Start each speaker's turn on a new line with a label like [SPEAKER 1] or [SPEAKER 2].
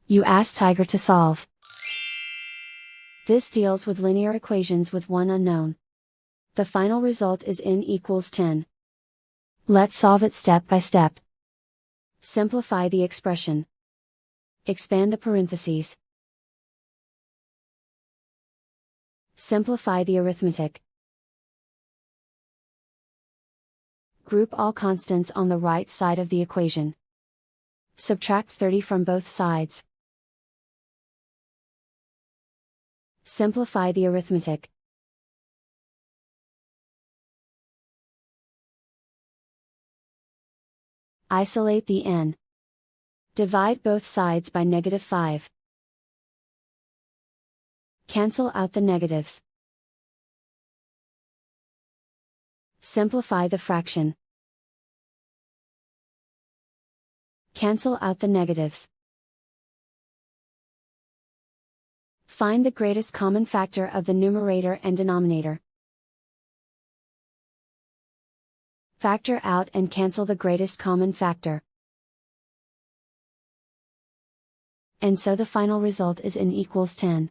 [SPEAKER 1] You ask Tiger to solve. This deals with linear equations with one unknown. The final result is n equals 10. Let's solve it step by step. Simplify the expression. Expand the parentheses. Simplify the arithmetic. Group all constants on the right side of the equation. Subtract 30 from both sides. Simplify the arithmetic. Isolate the n. Divide both sides by -5. Cancel out the negatives. Simplify the fraction. Cancel out the negatives. Find the greatest common factor of the numerator and denominator. Factor out and cancel the greatest common factor. And so the final result is n equals 10.